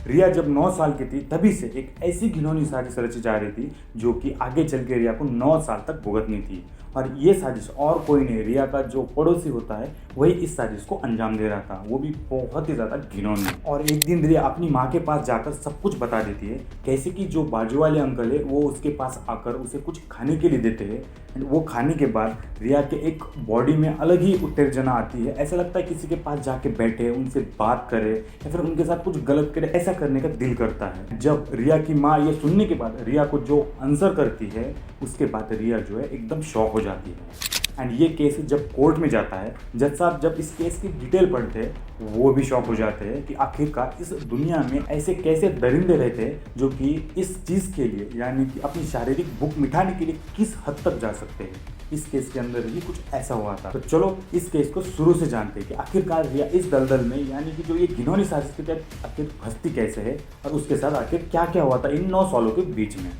रिया जब 9 साल की थी तभी से एक ऐसी घिनौनी साजिश रची जा रही थी जो कि आगे चल के रिया को 9 साल तक भुगतनी थी। और ये साजिश और कोई नहीं, रिया का जो पड़ोसी होता है वही इस साजिश को अंजाम दे रहा था, वो भी बहुत ही ज़्यादा घिनौनी। और एक दिन रिया अपनी माँ के पास जाकर सब कुछ बता देती है, कैसे कि जो बाजू वाले अंकल है वो उसके पास आकर उसे कुछ खाने के लिए देते हैं। एंड वो खाने के बाद रिया के एक बॉडी में अलग ही उत्तेजना आती है, ऐसा लगता है किसी के पास जाके बैठे, उनसे बात करे या फिर उनके साथ कुछ गलत करे, ऐसा करने का दिल करता है। जब रिया की माँ ये सुनने के बाद रिया को जो आंसर करती है, उसके बाद रिया जो है एकदम शॉक हो जाती है। एंड ये केस जब कोर्ट में जाता है, जज साहब जब इस केस की डिटेल पढ़ते हैं वो भी शॉक हो जाते हैं कि आखिरकार इस दुनिया में ऐसे कैसे दरिंदे रहते हैं जो कि इस चीज़ के लिए, यानी कि अपनी शारीरिक भूख मिटाने के लिए किस हद तक जा सकते हैं। इस केस के अंदर ही कुछ ऐसा हुआ था। तो चलो इस केस को शुरू से जानते हैं कि आखिरकार रिया इस दलदल में, यानी कि जो ये घिनौनी साजिश के तहत आखिर फंसती कैसे है और उसके साथ आखिर क्या क्या हुआ था इन 9 सालों के बीच में।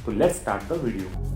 तो लेट्स स्टार्ट द वीडियो।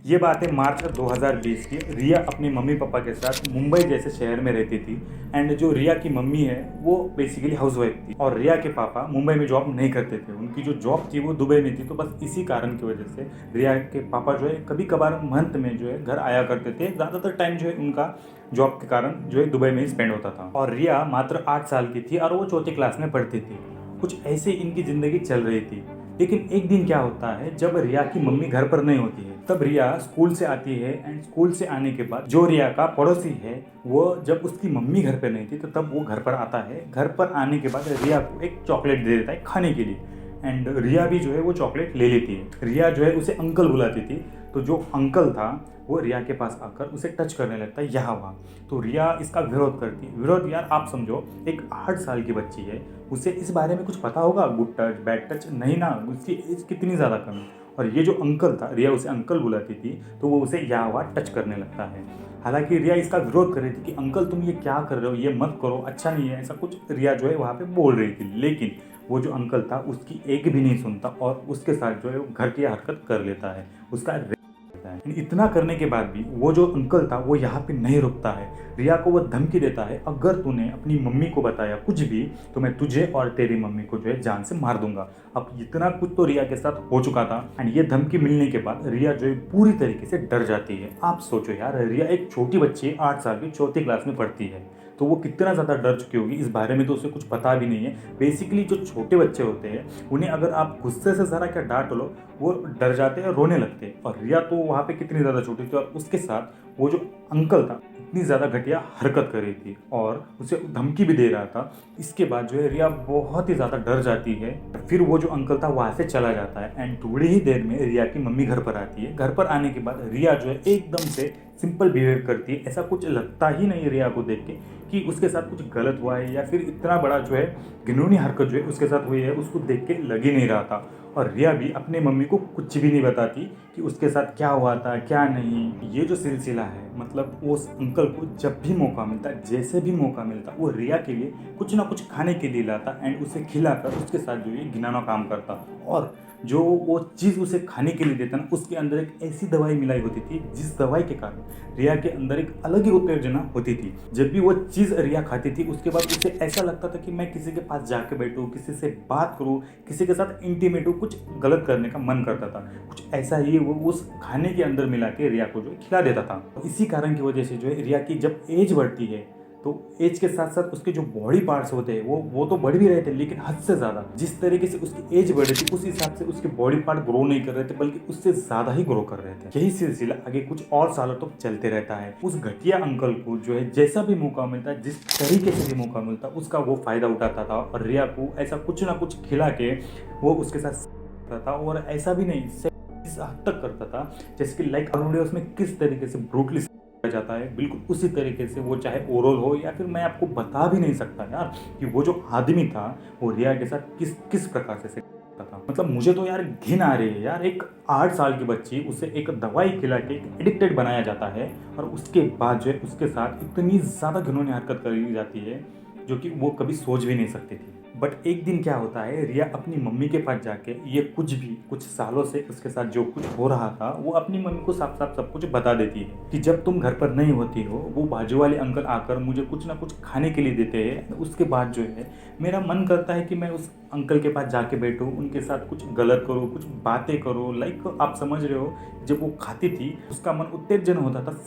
ये बात है मार्च 2020 की। रिया अपने मम्मी पापा के साथ मुंबई जैसे शहर में रहती थी। एंड जो रिया की मम्मी है वो बेसिकली हाउसवाइफ थी और रिया के पापा मुंबई में जॉब नहीं करते थे, उनकी जो जॉब थी वो दुबई में थी। तो बस इसी कारण की वजह से रिया के पापा जो है कभी कभार मंथ में जो है घर आया करते थे। ज़्यादातर टाइम जो है उनका जॉब के कारण जो है दुबई में ही स्पेंड होता था। और रिया मात्र 8 साल की थी और वो चौथी क्लास में पढ़ती थी। कुछ ऐसे इनकी ज़िंदगी चल रही थी। लेकिन एक दिन क्या होता है, जब रिया की मम्मी घर पर नहीं होती है तब रिया स्कूल से आती है। एंड स्कूल से आने के बाद जो रिया का पड़ोसी है वो, जब उसकी मम्मी घर पर नहीं थी तो तब वो घर पर आता है। घर पर आने के बाद रिया को एक चॉकलेट दे देता है खाने के लिए। एंड रिया भी जो है वो चॉकलेट ले लेती है। रिया जो है उसे अंकल बुलाती थी। तो जो अंकल था वो रिया के पास आकर उसे टच करने लगता है यहाँ वहाँ। तो रिया इसका विरोध करती है। विरोध यार, आप समझो एक 8 साल की बच्ची है, उसे इस बारे में कुछ पता होगा, गुड टच बैड टच नहीं ना, उसकी एज कितनी ज़्यादा कम है। और ये जो अंकल था, रिया उसे अंकल बुलाती थी, तो वो उसे यहाँ वहाँ टच करने लगता है। हालांकि रिया इसका विरोध कर रही थी कि अंकल तुम ये क्या कर रहे हो, ये मत करो, अच्छा नहीं है, ऐसा कुछ रिया जो है वहाँ पे बोल रही थी। लेकिन वो जो अंकल था उसकी एक भी नहीं सुनता और उसके साथ जो है वो घर की हरकत कर लेता है, उसका है। इतना करने के बाद भी वो जो अंकल था वो यहाँ पे नहीं रुकता है। रिया को वो धमकी देता है, अगर तूने अपनी मम्मी को बताया कुछ भी तो मैं तुझे और तेरी मम्मी को जो है जान से मार दूंगा। अब इतना कुछ तो रिया के साथ हो चुका था। एंड ये धमकी मिलने के बाद रिया जो है पूरी तरीके से डर जाती है। आप सोचो यार, रिया एक छोटी बच्ची 8 साल की, चौथी क्लास में पढ़ती है, तो वो कितना ज़्यादा डर चुकी होगी। इस बारे में तो उसे कुछ पता भी नहीं है। बेसिकली जो छोटे बच्चे होते हैं उन्हें अगर आप गुस्से से ज़रा क्या डांट लो वो डर जाते हैं, रोने लगते हैं। और रिया तो वहाँ पे कितनी ज़्यादा छोटी थी और उसके साथ वो जो अंकल था इतनी ज़्यादा घटिया हरकत कर रही थी और उसे धमकी भी दे रहा था। इसके बाद जो है रिया बहुत ही ज़्यादा डर जाती है। फिर वो जो अंकल था वहाँ से चला जाता है। एंड थोड़ी ही देर में रिया की मम्मी घर पर आती है। घर पर आने के बाद रिया जो है एकदम से सिंपल बिहेव करती है। ऐसा कुछ लगता ही नहीं रिया को देख के कि उसके साथ कुछ गलत हुआ है या फिर इतना बड़ा जो है घिनौनी हरकत जो है उसके साथ हुई है, उसको देख के लग ही नहीं रहा था। और रिया भी अपने मम्मी को कुछ भी नहीं बताती कि उसके साथ क्या हुआ था क्या नहीं। ये जो सिलसिला है, मतलब उस अंकल को जब भी मौका मिलता, जैसे भी मौका मिलता, वो रिया के लिए कुछ ना कुछ खाने के लिए लाता एंड उसे खिलाकर उसके साथ जो ये घिनौना काम करता। और जो वो चीज़ उसे खाने के लिए देता ना, उसके अंदर एक ऐसी दवाई मिलाई होती थी जिस दवाई के कारण रिया के अंदर एक अलग ही उत्तेजना होती थी। जब भी वो चीज़ रिया खाती थी उसके बाद उसे ऐसा लगता था कि मैं किसी के पास जाके बैठूँ, किसी से बात करूँ, किसी के साथ इंटीमेट हूँ, कुछ गलत करने का मन करता था। कुछ ऐसा ही वो उस खाने के अंदर मिला के रिया को जो खिला देता था। इसी कारण की वजह से जो है रिया की जब एज बढ़ती है तो एज के साथ साथ उसके जो बॉडी पार्ट्स होते हैं वो तो बढ़ भी रहे थे, लेकिन हद से ज़्यादा। जिस तरीके से उसकी एज बढ़ रही थी उस हिसाब से उसके बॉडी पार्ट ग्रो नहीं कर रहे थे, बल्कि उससे ज़्यादा ही ग्रो कर रहे थे। यही सिलसिला आगे कुछ और सालों तक चलते रहता है। उस घटिया अंकल को जो है जैसा भी मौका मिलता, जिस तरीके से भी मौका मिलता, उसका वो फ़ायदा उठाता था और रिया को ऐसा कुछ ना कुछ खिला के वो उसके साथ करता था। और ऐसा भी नहीं, इस हद तक करता था जैसे कि लाइक वीडियोस में किस तरीके से ब्रूटली जाता है, बिल्कुल उसी तरीके से वो, चाहे ओरल हो या फिर मैं आपको बता भी नहीं सकता यार कि वो जो आदमी था वो रिया के साथ किस किस प्रकार से करता था। मतलब मुझे तो यार घिन आ रही है यार। एक 8 साल की बच्ची, उसे एक दवाई खिला के एडिक्टेड बनाया जाता है और उसके बाद जो है उसके साथ इतनी ज़्यादा घिनौनी हरकत करी जाती है जो कि वो कभी सोच भी नहीं सकती थी। बट एक दिन क्या होता है, रिया अपनी मम्मी के पास जाके ये कुछ सालों से उसके साथ जो कुछ हो रहा था वो अपनी मम्मी को साफ साफ सब कुछ बता देती है कि जब तुम घर पर नहीं होती हो वो बाजू वाले अंकल आकर मुझे कुछ ना कुछ खाने के लिए देते हैं। उसके बाद जो है मेरा मन करता है कि मैं उस अंकल के पास जाके बैठूं, उनके साथ कुछ गलत करूं, कुछ बातें करूं। लाइक आप समझ रहे हो, जब वो खाती थी उसका मन उत्तेजन होता था।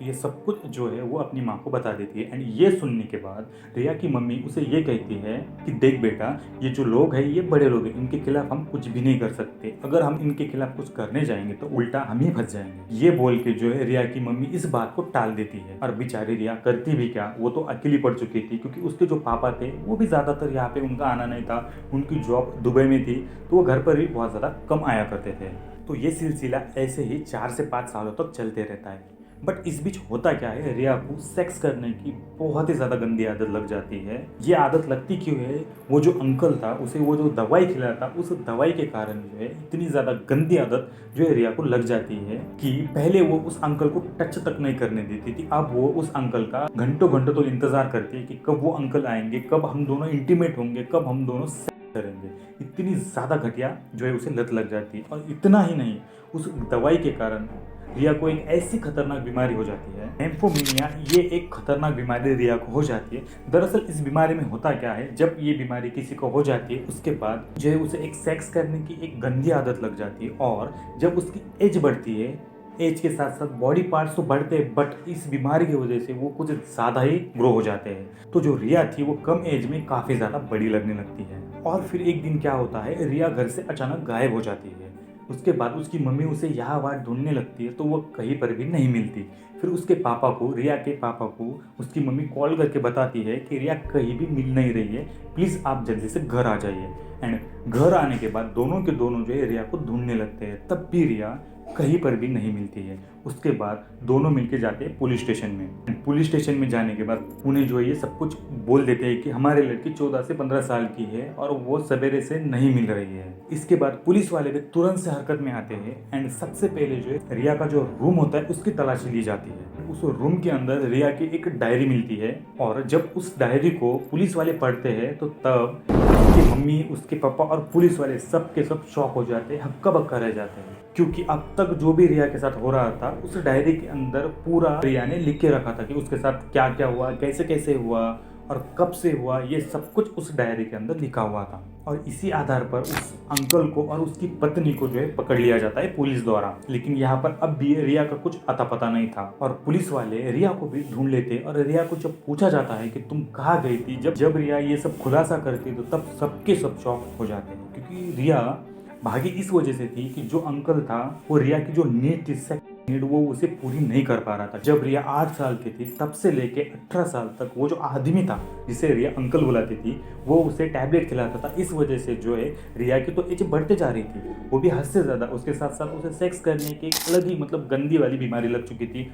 ये सब कुछ जो है वो अपनी माँ को बता देती है। एंड ये सुनने के बाद रिया की मम्मी उसे ये कहती है कि देख बेटा, ये जो लोग हैं ये बड़े लोग हैं, इनके खिलाफ हम कुछ भी नहीं कर सकते। अगर हम इनके खिलाफ कुछ करने जाएंगे तो उल्टा हम ही फंस जाएंगे। ये बोल के जो है रिया की मम्मी इस बात को टाल देती है। और बेचारी रिया करती भी क्या, वो तो अकेली पड़ चुकी थी क्योंकि उसके जो पापा थे वो भी ज़्यादातर यहाँ पे उनका आना नहीं था। उनकी जॉब दुबई में थी तो वो घर पर भी बहुत ज़्यादा कम आया करते थे। तो ये सिलसिला ऐसे ही 4 से 5 सालों तक चलते रहता है। बट इस बीच होता क्या है, रिया को सेक्स करने की बहुत ही ज़्यादा गंदी आदत लग जाती है। ये आदत लगती क्यों है, वो जो अंकल था उसे वो जो दवाई खिलाया था, उस दवाई के कारण जो है इतनी ज़्यादा गंदी आदत जो है रिया को लग जाती है कि पहले वो उस अंकल को टच तक नहीं करने देती थी। अब वो उस अंकल का घंटों घंटों तो इंतज़ार करती है कि कब वो अंकल आएंगे, कब हम दोनों इंटीमेट होंगे, कब हम दोनों सेक्स करेंगे। इतनी ज़्यादा घटिया जो है उसे लत लग जाती है। और इतना ही नहीं, उस दवाई के कारण रिया को एक ऐसी खतरनाक बीमारी हो जाती है, एम्फोमिनिया। ये एक खतरनाक बीमारी रिया को हो जाती है। दरअसल इस बीमारी में होता क्या है, जब ये बीमारी किसी को हो जाती है उसके बाद जो है उसे एक सेक्स करने की एक गंदी आदत लग जाती है। और जब उसकी एज बढ़ती है, एज के साथ साथ बॉडी पार्ट्स तो बढ़ते हैं, बट इस बीमारी की वजह से वो कुछ ज़्यादा ही ग्रो हो जाते हैं। तो जो रिया थी वो कम एज में काफ़ी ज़्यादा बड़ी लगने लगती है। और फिर एक दिन क्या होता है, रिया घर से अचानक गायब हो जाती है। उसके बाद उसकी मम्मी उसे यहाँ वहाँ ढूंढने लगती है तो वो कहीं पर भी नहीं मिलती। फिर उसके पापा को, रिया के पापा को उसकी मम्मी कॉल करके बताती है कि रिया कहीं भी मिल नहीं रही है, प्लीज़ आप जल्दी से घर आ जाइए। एंड घर आने के बाद दोनों के दोनों जो है रिया को ढूंढने लगते हैं, तब भी रिया कहीं पर भी नहीं मिलती है। उसके बाद दोनों मिलके जाते हैं पुलिस स्टेशन में। पुलिस स्टेशन में जाने के बाद उन्हें जो है ये सब कुछ बोल देते हैं कि हमारी लड़की 14 से 15 साल की है और वो सवेरे से नहीं मिल रही है। इसके बाद पुलिस वाले भी तुरंत से हरकत में आते हैं। एंड सबसे पहले जो है रिया का जो रूम होता है उसकी तलाशी ली जाती है। उस रूम के अंदर रिया की एक डायरी मिलती है और जब उस डायरी को पुलिस वाले पढ़ते हैं तो तब उसकी मम्मी, उसके पापा और पुलिस वाले सब के सब शॉक हो जाते हैं, हक्का बक्का रह जाते हैं। क्योंकि अब तक जो भी रिया के साथ हो रहा था उस डायरी के अंदर पूरा रिया ने लिख के रखा था कि उसके साथ क्या क्या हुआ, कैसे कैसे हुआ और कब से हुआ, ये सब कुछ उस डायरी के अंदर लिखा हुआ था। और इसी आधार पर उस अंकल को और उसकी पत्नी को जो है पकड़ लिया जाता है पुलिस द्वारा। लेकिन यहाँ पर अब भी रिया का कुछ अता पता नहीं था और पुलिस वाले रिया को भी ढूंढ लेते। और रिया को जब पूछा जाता है कि तुम कहाँ गई थी, जब रिया ये सब खुलासा करती तो तब सबके सब शॉक हो जाते हैं। क्योंकि रिया भागी इस वजह से थी कि जो अंकल था वो रिया की जो नीड थी, सेक्स नीड, वो उसे पूरी नहीं कर पा रहा था। जब रिया 8 साल की थी तब से लेके 18 साल तक वो जो आदमी था जिसे रिया अंकल बुलाती थी वो उसे टैबलेट खिलाता था। इस वजह से जो है रिया की तो एज बढ़ते जा रही थी, वो भी हद से ज़्यादा। उसके साथ साथ उसे सेक्स करने की एक अलग ही मतलब गंदी वाली बीमारी लग चुकी थी।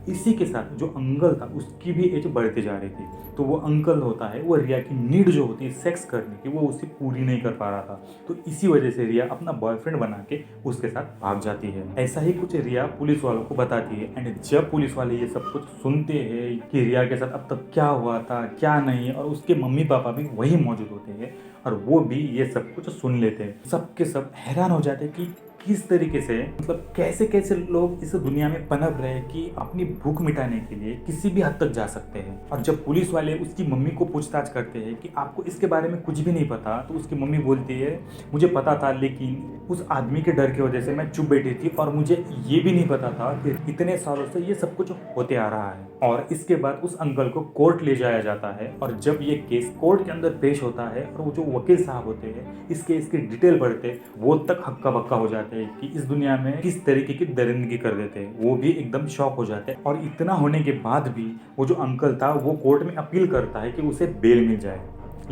इसी के साथ जो अंकल था उसकी भी एज बढ़ते जा रही थी। तो वो अंकल होता है वो रिया की नीड जो होती है सेक्स करने की वो उसे पूरी नहीं कर पा रहा था। तो इसी वजह से रिया अपना बॉयफ्रेंड बना के उसके साथ भाग जाती है। ऐसा ही कुछ रिया पुलिस वालों को बताती है। एंड जब पुलिस वाले ये सब कुछ सुनते हैं कि रिया के साथ अब तक क्या हुआ था क्या नहीं, और उसके मम्मी पापा भी वही मौजूद होते हैं और वो भी ये सब कुछ सुन लेते हैं, सबके सब हैरान हो जाते हैं कि किस तरीके से, मतलब कैसे कैसे लोग इस दुनिया में पनप रहे हैं कि अपनी भूख मिटाने के लिए किसी भी हद तक जा सकते हैं। और जब पुलिस वाले उसकी मम्मी को पूछताछ करते हैं कि आपको इसके बारे में कुछ भी नहीं पता, तो उसकी मम्मी बोलती है मुझे पता था लेकिन उस आदमी के डर की वजह से मैं चुप बैठी थी और मुझे ये भी नहीं पता था कि इतने सालों से ये सब कुछ होते आ रहा है। और इसके बाद उस अंकल को कोर्ट ले जाया जाता है और जब ये केस कोर्ट के अंदर पेश होता है और वो जो वकील साहब होते हैं इस केस की डिटेल पढ़ते, वो तक हक्का बक्का हो जाते हैं कि इस दुनिया में किस तरीके की दरिंदगी कर देते हैं। वो भी एकदम शॉक हो जाते हैं। और इतना होने के बाद भी वो जो अंकल था वो कोर्ट में अपील करता है कि उसे बेल मिल जाए।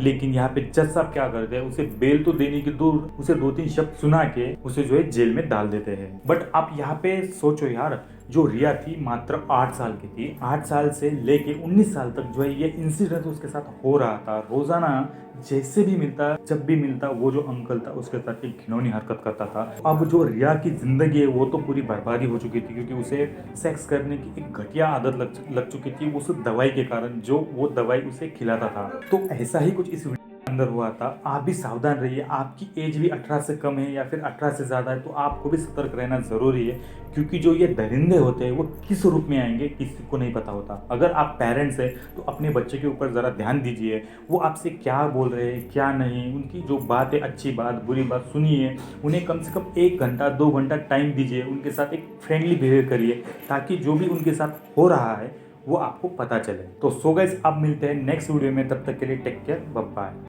लेकिन यहाँ पे जज साहब क्या करते हैं, उसे बेल तो देने की दूर उसे 2-3 शब्द सुना के उसे जो है जेल में डाल देते हैं। बट आप यहाँ पे सोचो यार, जो रिया थी मात्र 8 साल की थी, 8 साल से लेके 19 साल तक जो है ये इंसिडेंट उसके साथ हो रहा था। रोजाना जैसे भी मिलता, जब भी मिलता, वो जो अंकल था उसके साथ एक घिनौनी हरकत करता था। अब जो रिया की जिंदगी है वो तो पूरी बर्बादी हो चुकी थी क्योंकि उसे सेक्स करने की एक घटिया आदत लग चुकी थी उस दवाई के कारण, जो वो दवाई उसे खिलाता था। तो ऐसा ही कुछ इस अंदर हुआ था। आप भी सावधान रहिए। आपकी एज भी 18 से कम है या फिर 18 से ज़्यादा है तो आपको भी सतर्क रहना ज़रूरी है, क्योंकि जो ये दरिंदे होते हैं वो किस रूप में आएंगे किसी को नहीं पता होता। अगर आप पेरेंट्स हैं तो अपने बच्चे के ऊपर ज़रा ध्यान दीजिए, वो आपसे क्या बोल रहे हैं क्या नहीं, उनकी जो बात है अच्छी बात बुरी बात सुनिए। उन्हें कम से कम 1 घंटा 2 घंटा टाइम दीजिए, उनके साथ एक फ्रेंडली बिहेव करिए, ताकि जो भी उनके साथ हो रहा है वो आपको पता चले। तो सो गाइस, अब मिलते हैं नेक्स्ट वीडियो में, तब तक के लिए टेक केयर, बाय बाय।